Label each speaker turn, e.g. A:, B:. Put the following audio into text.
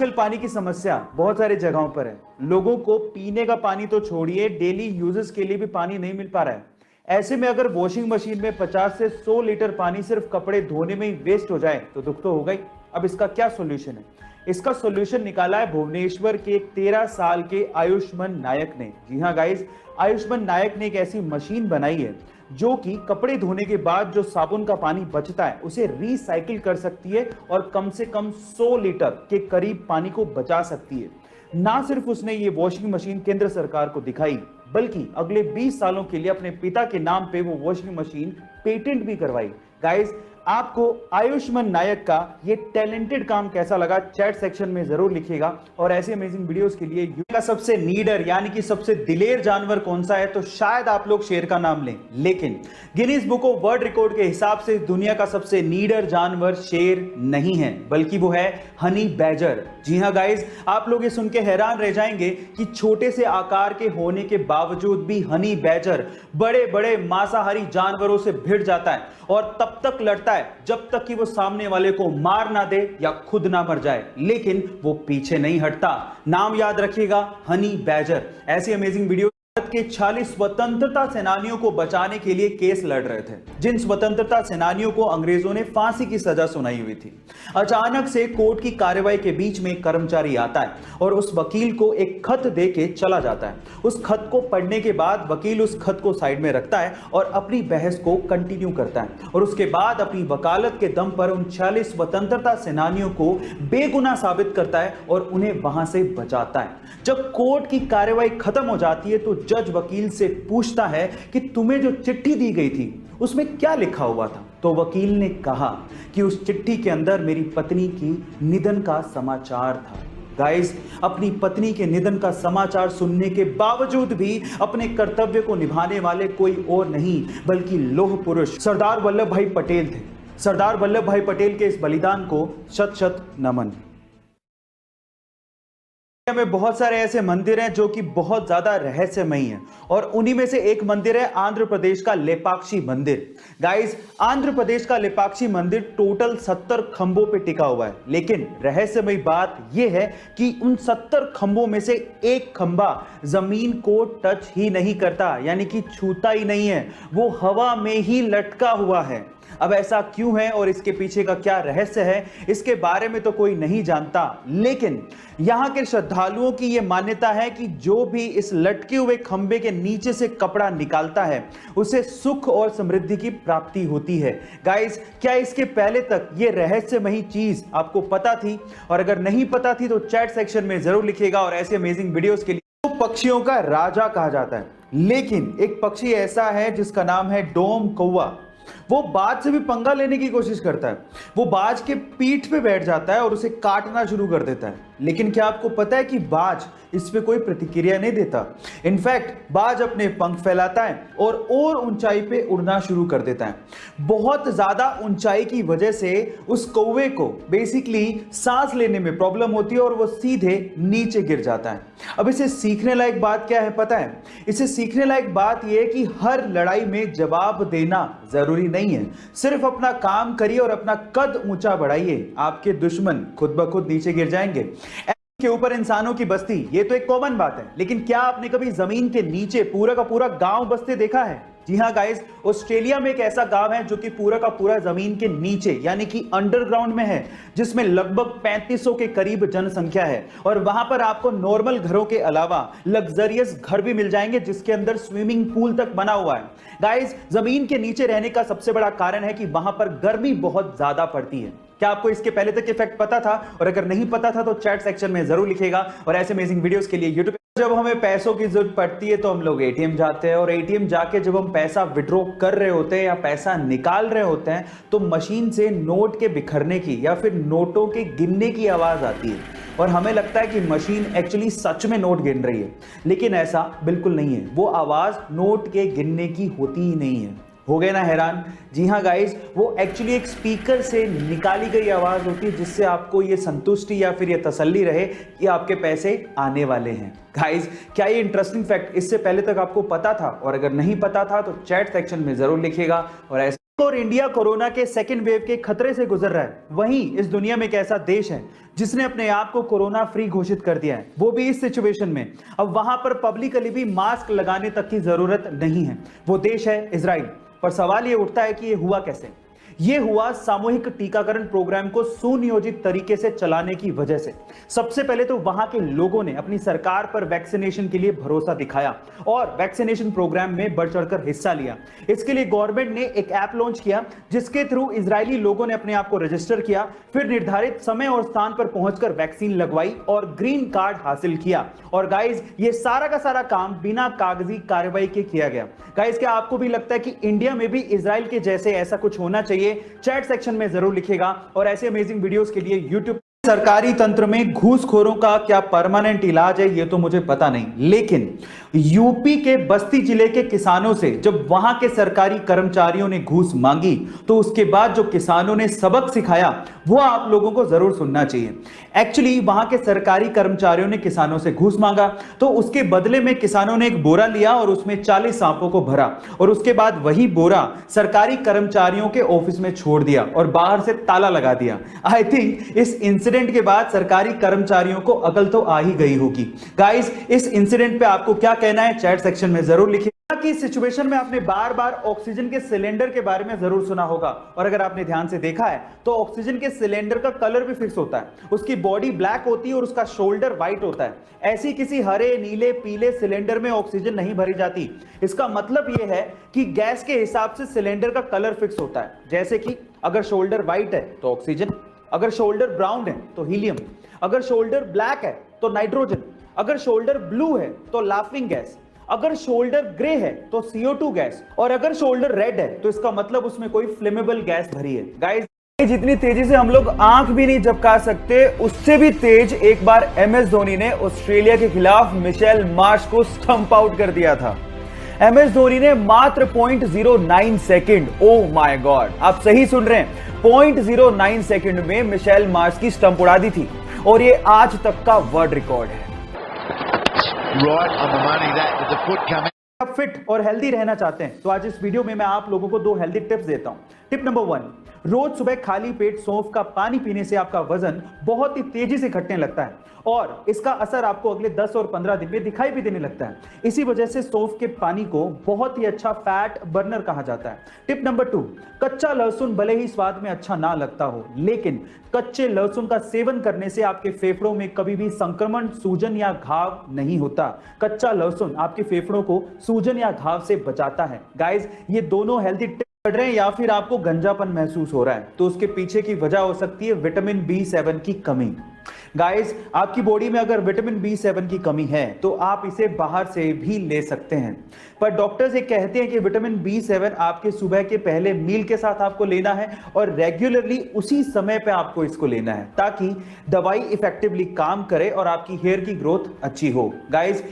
A: आजकल पानी की समस्या बहुत सारी जगहों पर है। लोगों को पीने का पानी तो छोड़िए, डेली यूजेस के लिए भी पानी नहीं मिल पा रहा है। ऐसे में अगर वॉशिंग मशीन में 50 से 100 लीटर पानी सिर्फ कपड़े धोने में ही वेस्ट हो जाए तो दुख तो होगा ही। अब इसका क्या सॉल्यूशन है? इसका सॉल्यूशन निकाला है भुवनेश्वर के एक 13 साल के आयुष्मान नायक ने। जी हाँ गाइस, आयुष्मान नायक ने एक ऐसी मशीन बनाई है जो कि कपड़े धोने के बाद जो साबुन का पानी बचता है उसे रिसाइकिल कर सकती है और कम से कम 100 लीटर के करीब पानी को बचा सकती है। ना सिर्फ उसने ये वॉशिंग मशीन केंद्र सरकार को दिखाई, बल्कि अगले 20 सालों के लिए अपने पिता के नाम पे वो वॉशिंग मशीन पेटेंट भी करवाई। गाइस, आपको आयुष्मान नायक का ये टैलेंटेड काम कैसा लगा चैट सेक्शन में जरूर लिखिएगा। और ऐसे अमेजिंग वीडियोस के लिए दुनिया का सबसे नीडर यानी कि सबसे दिलेर जानवर कौन सा है, तो शायद आप लोग शेर का नाम लें, लेकिन Guinness book of world record के हिसाब से दुनिया का सबसे नीडर जानवर शेर नहीं है, बल्कि वो है हनी बैजर। जी हाँ गाइज, आप लोग ये सुन के हैरान रह जाएंगे कि छोटे से आकार के होने के बावजूद भी हनी बैजर बड़े बड़े मांसाहारी जानवरों से भिड़ जाता है और तब तक लड़ता है जब तक कि वो सामने वाले को मार ना दे या खुद ना मर जाए, लेकिन वो पीछे नहीं हटता। नाम याद रखिएगा, हनी बैजर। ऐसी अमेजिंग वीडियो भारत के 46 स्वतंत्रता सेनानियों को बचाने के लिए केस लड़ रहे थे, जिन स्वतंत्रता सेनानियों को अंग्रेजों ने फांसी की सजा सुनाई हुई थी। अचानक से कोर्ट की कार्रवाई के बीच में एक कर्मचारी आता है और उस वकील को एक खत दे के चला जाता है। उस खत को पढ़ने के बाद वकील उस खत को साइड में रखता है और अपनी बहस को कंटिन्यू करता है और उसके बाद अपनी वकालत के दम पर उन 46 स्वतंत्रता सेनानियों को बेगुनाह साबित करता है और उन्हें वहां से बचाता है। जब कोर्ट की कार्रवाई खत्म हो जाती है तो जज वकील से पूछता है कि तुम्हें जो चिट्ठी दी गई थी उसमें क्या लिखा हुआ था? तो वकील ने कहा कि उस चिट्ठी के अंदर मेरी पत्नी की निधन का समाचार था। गाइस, अपनी पत्नी के निधन का समाचार सुनने के बावजूद भी अपने कर्तव्य को निभाने वाले कोई और नहीं बल्कि लौह पुरुष सरदार वल्लभ भाई पटेल थे। सरदार वल्लभ भाई पटेल के इस बलिदान को शत शत नमन। में बहुत सारे ऐसे मंदिर हैं जो कि बहुत ज्यादा रहस्यमयी हैं और उन्हीं में से एक मंदिर है आंध्र प्रदेश का लेपाक्षी मंदिर। गाइस, आंध्र प्रदेश का लेपाक्षी मंदिर टोटल 70 खंभों पे टिका हुआ है, लेकिन रहस्यमयी बात यह है कि उन 70 खंभों में से एक खंभा जमीन को टच ही नहीं करता, यानी कि छूता ही नहीं है, वो हवा में ही लटका हुआ है। अब ऐसा क्यों है और इसके पीछे का क्या रहस्य है, इसके बारे में तो कोई नहीं जानता, लेकिन यहां के श्रद्धालुओं की यह मान्यता है कि जो भी इस लटके हुए खंबे के नीचे से कपड़ा निकालता है उसे सुख और समृद्धि की प्राप्ति होती है। गाइस, क्या इसके पहले तक यह रहस्यमयी चीज आपको पता थी? और अगर नहीं पता थी तो चैट सेक्शन में जरूर लिखिएगा। और ऐसे अमेजिंग वीडियोस के लिए तो पक्षियों का राजा कहा जाता है, लेकिन एक पक्षी ऐसा है जिसका नाम है डोम कौवा। वो बाज से भी पंगा लेने की कोशिश करता है। वो बाज के पीठ पे बैठ जाता है और उसे काटना शुरू कर देता है, लेकिन क्या आपको पता है कि बाज इस पे कोई प्रतिक्रिया नहीं देता। इनफैक्ट बाज अपने पंख फैलाता है और ऊंचाई पे उड़ना शुरू कर देता है। बहुत ज्यादा ऊंचाई की वजह से उस कौवे को बेसिकली सांस लेने में प्रॉब्लम होती है और वो सीधे नीचे गिर जाता है। अब इसे सीखने लायक बात क्या है पता है? इसे सीखने लायक बात यह है कि हर लड़ाई में जवाब देना जरूरी नहीं है। सिर्फ अपना काम करिए और अपना कद ऊंचा बढ़ाइए, आपके दुश्मन खुद ब खुद नीचे गिर जाएंगे। के ऊपर इंसानों की बस्ती, ये तो एक कॉमन बात है, लेकिन क्या आपने कभी जमीन के नीचे पूरा का पूरा गांव बसते देखा है? जी हाँ गाइस, ऑस्ट्रेलिया में एक ऐसा गांव है जो कि पूरा का पूरा जमीन के नीचे यानी कि अंडरग्राउंड में है, जिसमें लगभग 3500 के करीब जनसंख्या है। और वहां पर आपको नॉर्मल घरों के अलावा लग्जरियस घर भी मिल जाएंगे जिसके अंदर स्विमिंग पूल तक बना हुआ है। गाइस, जमीन के नीचे रहने का सबसे बड़ा कारण है कि वहां पर गर्मी बहुत ज्यादा पड़ती है। क्या आपको इसके पहले तक इफेक्ट पता था? और अगर नहीं पता था तो चैट सेक्शन में जरूर लिखिएगा। और ऐसे अमेजिंग वीडियोस के लिए यूट्यूब जब हमें पैसों की जरूरत पड़ती है तो हम लोग एटीएम जाते हैं और एटीएम जाके जब हम पैसा विड्रॉ कर रहे होते हैं या पैसा निकाल रहे होते हैं तो मशीन से नोट के बिखरने की या फिर नोटों के गिनने की आवाज आती है और हमें लगता है कि मशीन एक्चुअली सच में नोट गिन रही है, लेकिन ऐसा बिल्कुल नहीं है। वो आवाज नोट के गिनने की होती ही नहीं है। हो गए ना हैरान? जी हाँ गाइस, वो एक्चुअली एक स्पीकर से निकाली गई आवाज होती है जिससे आपको ये संतुष्टि या फिर ये तसल्ली रहे कि आपके पैसे आने वाले हैं। गाइस, क्या ये इंटरेस्टिंग फैक्ट इससे पहले तक आपको पता था? और अगर नहीं पता था तो चैट सेक्शन में जरूर लिखिएगा। और ऐसे और इंडिया कोरोना के सेकेंड वेव के खतरे से गुजर रहा है, वहीं इस दुनिया में एक ऐसा देश है जिसने अपने आप को कोरोना फ्री घोषित कर दिया है, वो भी इस सिचुएशन में अब वहां पर पब्लिकली भी मास्क लगाने तक की जरूरत नहीं है। वो देश है इजराइल। पर सवाल ये उठता है कि ये हुआ कैसे? ये हुआ सामूहिक टीकाकरण प्रोग्राम को सुनियोजित तरीके से चलाने की वजह से। सबसे पहले तो वहां के लोगों ने अपनी सरकार पर वैक्सीनेशन के लिए भरोसा दिखाया और वैक्सीनेशन प्रोग्राम में बढ़ चढ़कर हिस्सा लिया। इसके लिए गवर्नमेंट ने एक ऐप लॉन्च किया जिसके थ्रू इजरायली लोगों ने अपने आप को रजिस्टर किया, फिर निर्धारित समय और स्थान पर पहुंचकर वैक्सीन लगवाई और ग्रीन कार्ड हासिल किया। और गाइज, ये सारा का सारा काम बिना कागजी कार्रवाई के किया गया। गाइज, क्या आपको भी लगता है कि इंडिया में भी इजराइल के जैसे ऐसा कुछ होना चाहिए? चैट सेक्शन में जरूर लिखेगा। और ऐसे अमेजिंग वीडियोस के लिए यूट्यूब सरकारी तंत्र में घूसखोरों का क्या परमानेंट इलाज है ये तो मुझे पता नहीं, लेकिन यूपी के बस्ती जिले के किसानों से जब वहां के सरकारी कर्मचारियों ने घूस मांगी तो उसके बाद जो किसानों ने सबक सिखाया वो आप लोगों को जरूर सुनना चाहिए। एक्चुअली वहां के सरकारी कर्मचारियों ने किसानों से घूस मांगा तो उसके बदले में किसानों ने एक बोरा लिया और उसमें 40 सांपों को भरा और उसके बाद वही बोरा सरकारी कर्मचारियों के ऑफिस में छोड़ दिया और बाहर से ताला लगा दिया। आई थिंक इस इंसिडेंट के बाद सरकारी कर्मचारियों को अकल तो आ ही गई होगी। गाइस, इस इंसिडेंट पे आपको क्या कहना है चैट सेक्शन में जरूर लिखिए। कि सिचुएशन में आपने बार बार ऑक्सीजन के सिलेंडर के बारे में जरूर सुना होगा और अगर आपने ध्यान से देखा है तो ऑक्सीजन के सिलेंडर का कलर भी फिक्स होता है, उसकी बॉडी ब्लैक होती है और उसका शोल्डर व्हाइट होता है। ऐसी किसी हरे, नीले, पीले सिलेंडर में ऑक्सीजन नहीं भरी जाती। इसका मतलब यह है कि गैस के हिसाब से सिलेंडर का कलर फिक्स होता है। जैसे कि अगर शोल्डर व्हाइट है तो ऑक्सीजन, अगर शोल्डर ब्राउन है तो हीलियम, अगर शोल्डर ब्लैक है तो नाइट्रोजन, अगर शोल्डर ब्लू है तो लाफिंग गैस, अगर शोल्डर ग्रे है तो CO2 गैस और अगर शोल्डर रेड है तो इसका मतलब उसमें कोई फ्लेमेबल गैस भरी है। गाइस, जितनी तेजी से हम लोग आंख भी नहीं झपका सकते उससे भी तेज एक बार MS धोनी ने ऑस्ट्रेलिया के खिलाफ मिशेल मार्श को स्टंप आउट कर दिया था। MS धोनी ने मात्र 0.09 सेकंड, ओह माय गॉड, आप सही सुन रहे हैं, 0.09 सेकंड में मिशेल मार्श की स्टंप उड़ा दी थी और ये आज तक का वर्ल्ड रिकॉर्ड है। आप फिट और हेल्दी रहना चाहते हैं तो आज इस वीडियो में मैं आप लोगों को 2 हेल्दी टिप्स देता हूं। टिप नंबर 1, रोज सुबह खाली पेट सौंफ का पानी पीने से आपका वजन बहुत ही तेजी से घटने लगता है और इसका असर आपको अगले 10 और 15 दिन में दिखाई भी देने लगता है। इसी वजह से सौंफ के पानी को बहुत ही अच्छा फैट बर्नर कहा जाता है। टिप नंबर 2, कच्चा लहसुन भले ही स्वाद में अच्छा ना लगता हो लेकिन कच्चे लहसुन का सेवन करने से आपके फेफड़ों में कभी भी संक्रमण, सूजन या घाव नहीं होता। कच्चा लहसुन आपके फेफड़ों को सूजन या घाव से बचाता है। गाइस, ये दोनों हेल्दी टिप्स पढ़ रहे हैं या फिर आपको गंजापन महसूस हो रहा है तो उसके पीछे की वजह हो सकती है विटामिन B7 की कमी। गाइस, आपकी बॉडी में अगर विटामिन B7 की कमी है तो आप इसे बाहर से भी ले सकते हैं, पर डॉक्टर्स ये कहते हैं कि विटामिन B7 आपके सुबह के पहले मील के साथ आपको लेना है और रेगुलरली उसी समय पे आपको इसको लेना है ताकि दवाई इफेक्टिवली काम करे और आपकी हेयर की ग्रोथ अच्छी हो। गाइस,